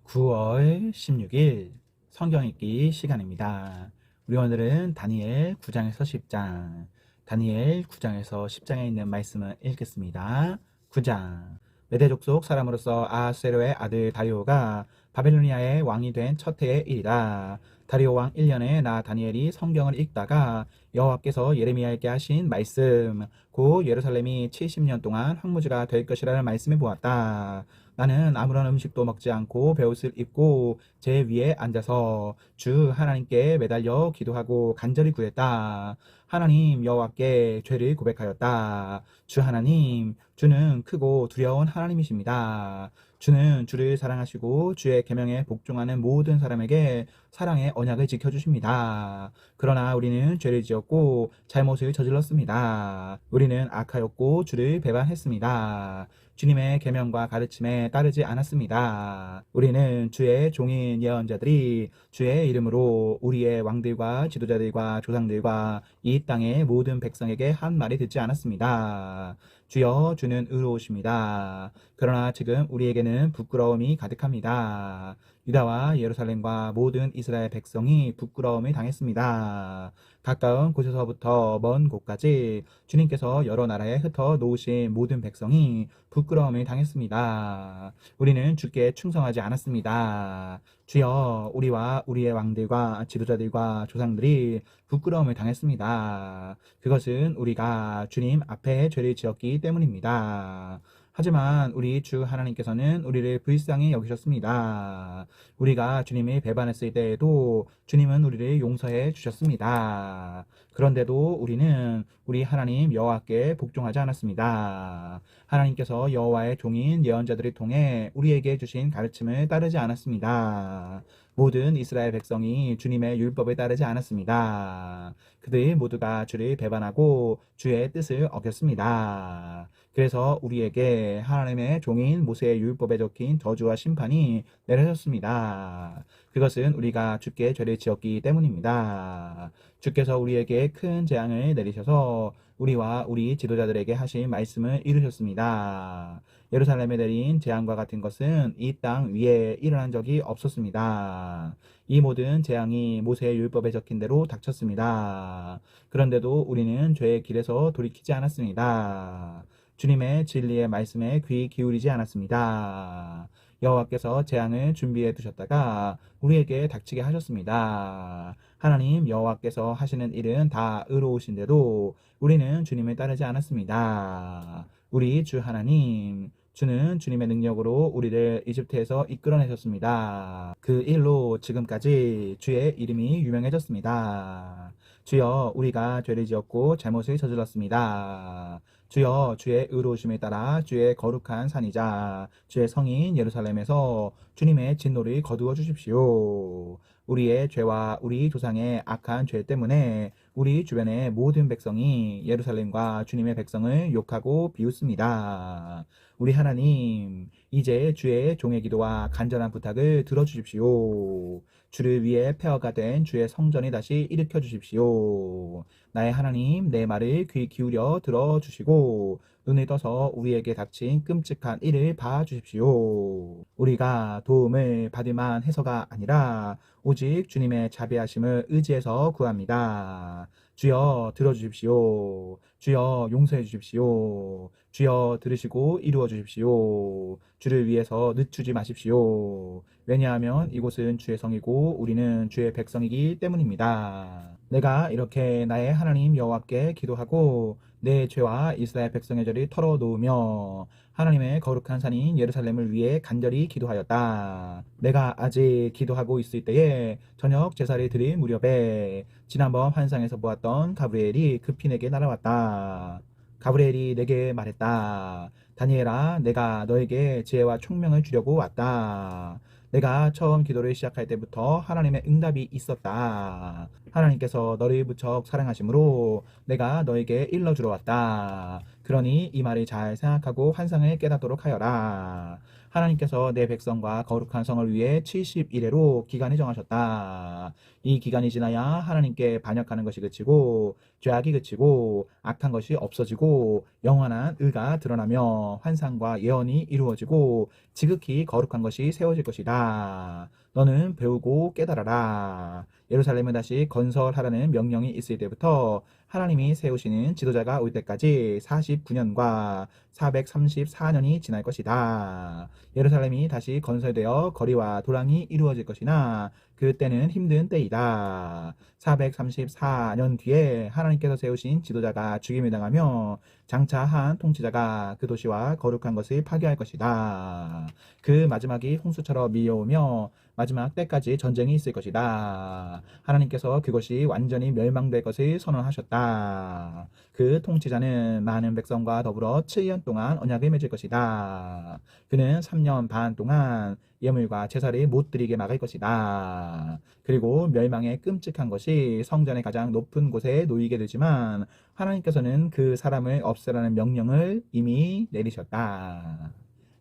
9월 16일 성경 읽기 시간입니다. 우리 오늘은 다니엘 9장에서 10장, 다니엘 9장에서 10장에 있는 말씀을 읽겠습니다. 9장. 메대 족속 사람으로서 아하스웨로의 아들 다리오가 바벨로니아의 왕이 된 첫 해의 일이라. 다리오 왕 1년에 나 다니엘이 성경을 읽다가 여호와께서 예레미야에게 하신 말씀, 곧 예루살렘이 70년 동안 황무지가 될 것이라는 말씀을 보았다. 나는 아무런 음식도 먹지 않고 베옷을 입고 제 위에 앉아서 주 하나님께 매달려 기도하고 간절히 구했다. 하나님 여호와께 죄를 고백하였다. 주 하나님, 주는 크고 두려운 하나님이십니다. 주는 주를 사랑하시고 주의 계명에 복종하는 모든 사람에게 사랑의 언약을 지켜주십니다. 그러나 우리는 죄를 지었고 잘못을 저질렀습니다. 우리는 악하였고 주를 배반했습니다. 주님의 계명과 가르침에 따르지 않았습니다. 우리는 주의 종인 예언자들이 주의 이름으로 우리의 왕들과 지도자들과 조상들과 이 땅의 모든 백성에게 한 말이 듣지 않았습니다. 주여, 주는 의로우십니다. 그러나 지금 우리에게는 부끄러움이 가득합니다. 유다와 예루살렘과 모든 이스라엘 백성이 부끄러움을 당했습니다. 가까운 곳에서부터 먼 곳까지 주님께서 여러 나라에 흩어 놓으신 모든 백성이 부끄러움을 당했습니다. 우리는 주께 충성하지 않았습니다. 주여, 우리와 우리의 왕들과 지도자들과 조상들이 부끄러움을 당했습니다. 그것은 우리가 주님 앞에 죄를 지었기 때문입니다. 하지만 우리 주 하나님께서는 우리를 불쌍히 여기셨습니다. 우리가 주님을 배반했을 때에도 주님은 우리를 용서해 주셨습니다. 그런데도 우리는 우리 하나님 여호와께 복종하지 않았습니다. 하나님께서 여호와의 종인 예언자들을 통해 우리에게 주신 가르침을 따르지 않았습니다. 모든 이스라엘 백성이 주님의 율법을 따르지 않았습니다. 그들 모두가 주를 배반하고 주의 뜻을 어겼습니다. 그래서 우리에게 하나님의 종인 모세의 율법에 적힌 저주와 심판이 내려졌습니다. 그것은 우리가 주께 죄를 지었기 때문입니다. 주께서 우리에게 큰 재앙을 내리셔서 우리와 우리 지도자들에게 하신 말씀을 이루셨습니다. 예루살렘에 내린 재앙과 같은 것은 이 땅 위에 일어난 적이 없었습니다. 이 모든 재앙이 모세의 율법에 적힌 대로 닥쳤습니다. 그런데도 우리는 죄의 길에서 돌이키지 않았습니다. 주님의 진리의 말씀에 귀 기울이지 않았습니다. 여호와께서 재앙을 준비해 두셨다가 우리에게 닥치게 하셨습니다. 하나님 여호와께서 하시는 일은 다 의로우신데도 우리는 주님을 따르지 않았습니다. 우리 주 하나님, 주는 주님의 능력으로 우리를 이집트에서 이끌어내셨습니다. 그 일로 지금까지 주의 이름이 유명해졌습니다. 주여, 우리가 죄를 지었고 잘못을 저질렀습니다. 주여, 주의 의로우심에 따라 주의 거룩한 산이자 주의 성인 예루살렘에서 주님의 진노를 거두어 주십시오. 우리의 죄와 우리 조상의 악한 죄 때문에 우리 주변의 모든 백성이 예루살렘과 주님의 백성을 욕하고 비웃습니다. 우리 하나님, 이제 주의 종의 기도와 간절한 부탁을 들어주십시오. 주를 위해 폐허가 된 주의 성전이 다시 일으켜 주십시오. 나의 하나님, 내 말을 귀 기울여 들어주시고 눈을 떠서 우리에게 닥친 끔찍한 일을 봐주십시오. 우리가 도움을 받을 만 해서가 아니라 오직 주님의 자비하심을 의지해서 구합니다. 주여, 들어주십시오. 주여, 용서해 주십시오. 주여, 들으시고 이루어 주십시오. 주를 위해서 늦추지 마십시오. 왜냐하면 이곳은 주의 성이고 우리는 주의 백성이기 때문입니다. 내가 이렇게 나의 하나님 여호와께 기도하고 내 죄와 이스라엘 백성의 죄를 털어놓으며 하나님의 거룩한 산인 예루살렘을 위해 간절히 기도하였다. 내가 아직 기도하고 있을 때에 저녁 제사를 드릴 무렵에 지난번 환상에서 보았던 가브리엘이 급히 내게 날아왔다. 가브리엘이 내게 말했다. 다니엘아, 내가 너에게 지혜와 총명을 주려고 왔다. 내가 처음 기도를 시작할 때부터 하나님의 응답이 있었다. 하나님께서 너를 무척 사랑하심으로 내가 너에게 일러주러 왔다. 그러니 이 말을 잘 생각하고 환상을 깨닫도록 하여라. 하나님께서 내 백성과 거룩한 성을 위해 70일에로 기간을 정하셨다. 이 기간이 지나야 하나님께 반역하는 것이 그치고 죄악이 그치고 악한 것이 없어지고 영원한 의가 드러나며 환상과 예언이 이루어지고 지극히 거룩한 것이 세워질 것이다. 너는 배우고 깨달아라. 예루살렘을 다시 건설하라는 명령이 있을 때부터 하나님이 세우시는 지도자가 올 때까지 49년과 434년이 지날 것이다. 예루살렘이 다시 건설되어 거리와 도랑이 이루어질 것이나 그때는 힘든 때이다. 434년 뒤에 하나님께서 세우신 지도자가 죽임을 당하며 장차 한 통치자가 그 도시와 거룩한 것을 파괴할 것이다. 그 마지막이 홍수처럼 밀려오며 마지막 때까지 전쟁이 있을 것이다. 하나님께서 그것이 완전히 멸망될 것을 선언하셨다. 그 통치자는 많은 백성과 더불어 7년 동안 언약을 맺을 것이다. 그는 3년 반 동안 예물과 제사를 못 드리게 막을 것이다. 그리고 멸망의 끔찍한 것이 성전의 가장 높은 곳에 놓이게 되지만 하나님께서는 그 사람을 없애라는 명령을 이미 내리셨다.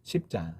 10장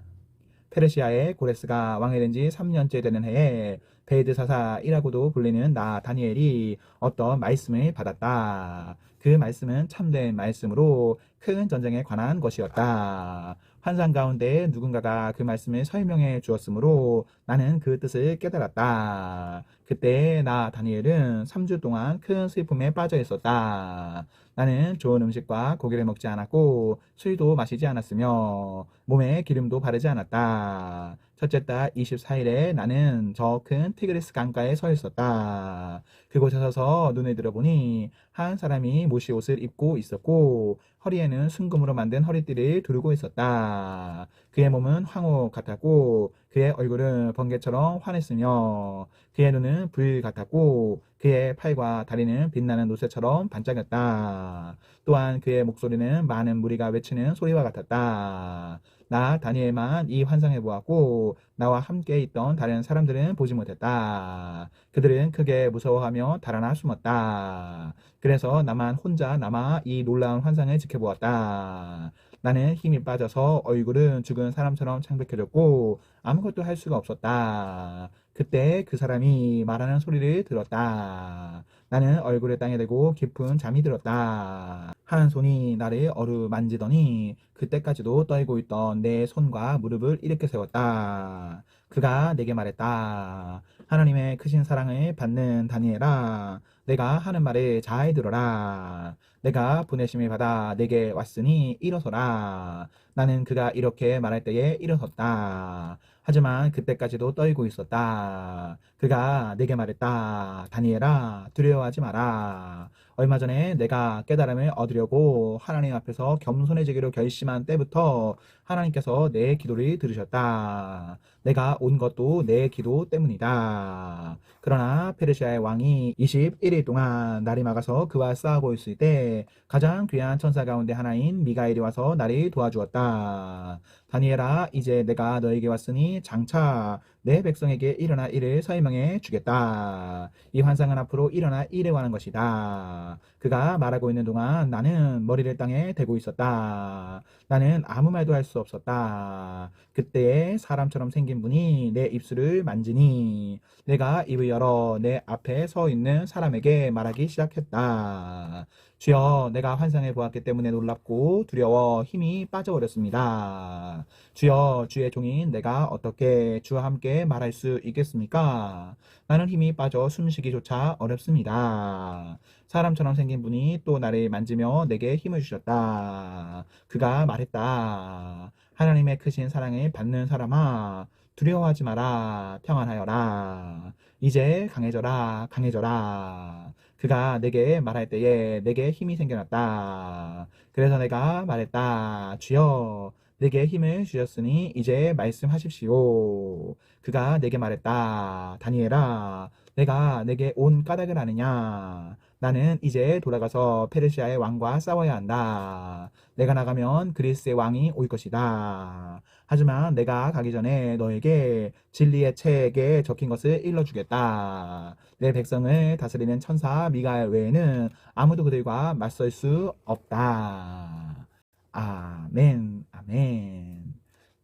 페르시아의 고레스가 왕이 된 지 3년째 되는 해에 벨드사사이라고도 불리는 나 다니엘이 어떤 말씀을 받았다. 그 말씀은 참된 말씀으로 큰 전쟁에 관한 것이었다. 환상 가운데 누군가가 그 말씀을 설명해 주었으므로 나는 그 뜻을 깨달았다. 그때 나 다니엘은 3주 동안 큰 슬픔에 빠져 있었다. 나는 좋은 음식과 고기를 먹지 않았고 술도 마시지 않았으며 몸에 기름도 바르지 않았다. 첫째 달 24일에 나는 저 큰 티그리스 강가에 서 있었다. 그곳에 서서 눈을 들어보니 한 사람이 모시 옷을 입고 있었고 허리에는 순금으로 만든 허리띠를 두르고 있었다. 그의 몸은 황호 같았고 그의 얼굴은 번개처럼 환했으며 그의 눈은 불 같았고 그의 팔과 다리는 빛나는 노새처럼 반짝였다. 또한 그의 목소리는 많은 무리가 외치는 소리와 같았다. 나 다니엘만 이 환상을 보았고 나와 함께 있던 다른 사람들은 보지 못했다. 그들은 크게 무서워하며 달아나 숨었다. 그래서 나만 혼자 남아 이 놀라운 환상을 지켜보았다. 나는 힘이 빠져서 얼굴은 죽은 사람처럼 창백해졌고 아무것도 할 수가 없었다. 그때 그 사람이 말하는 소리를 들었다. 나는 얼굴을 땅에 대고 깊은 잠이 들었다. 한 손이 나를 어루만지더니 그때까지도 떨고 있던 내 손과 무릎을 일으켜 세웠다. 그가 내게 말했다. 하나님의 크신 사랑을 받는 다니엘아, 내가 하는 말을 잘 들어라. 내가 보내심을 받아 내게 왔으니 일어서라. 나는 그가 이렇게 말할 때에 일어섰다. 하지만 그때까지도 떨고 있었다. 그가 내게 말했다. 다니엘아, 두려워하지 마라. 얼마 전에 내가 깨달음을 얻으려고 하나님 앞에서 겸손해지기로 결심한 때부터 하나님께서 내 기도를 들으셨다. 내가 온 것도 내 기도 때문이다. 그러나 페르시아의 왕이 21일 동안 날이 막아서 그와 싸우고 있을 때 가장 귀한 천사 가운데 하나인 미가엘이 와서 나를 도와주었다. 다니엘아, 이제 내가 너에게 왔으니 장차 내 백성에게 일어날 일을 설명해 주겠다. 이 환상은 앞으로 일어날 일에 관한 것이다. 그가 말하고 있는 동안 나는 머리를 땅에 대고 있었다. 나는 아무 말도 할 수 없었다. 그때에 사람처럼 생긴 분이 내 입술을 만지니 내가 입을 열어 내 앞에 서 있는 사람에게 말하기 시작했다. 주여, 내가 환상을 보았기 때문에 놀랍고 두려워 힘이 빠져버렸습니다. 주여, 주의 종인 내가 어떻게 주와 함께 말할 수 있겠습니까? 나는 힘이 빠져 숨쉬기조차 어렵습니다. 사람처럼 생긴 분이 또 나를 만지며 내게 힘을 주셨다. 그가 말했다. 하나님의 크신 사랑을 받는 사람아, 두려워하지 마라. 평안하여라. 이제 강해져라. 강해져라. 그가 내게 말할 때에 내게 힘이 생겨났다. 그래서 내가 말했다. 주여, 내게 힘을 주셨으니 이제 말씀하십시오. 그가 내게 말했다. 다니엘아, 내가 내게 온 까닭을 아느냐? 나는 이제 돌아가서 페르시아의 왕과 싸워야 한다. 내가 나가면 그리스의 왕이 올 것이다. 하지만 내가 가기 전에 너에게 진리의 책에 적힌 것을 일러주겠다. 내 백성을 다스리는 천사 미가엘 외에는 아무도 그들과 맞설 수 없다. 아멘, 아멘.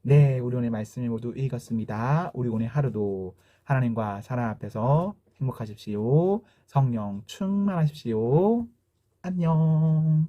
네, 우리 오늘 말씀을 모두 읽었습니다. 우리 오늘 하루도 하나님과 사람 앞에서 행복하십시오. 성령 충만하십시오. 안녕.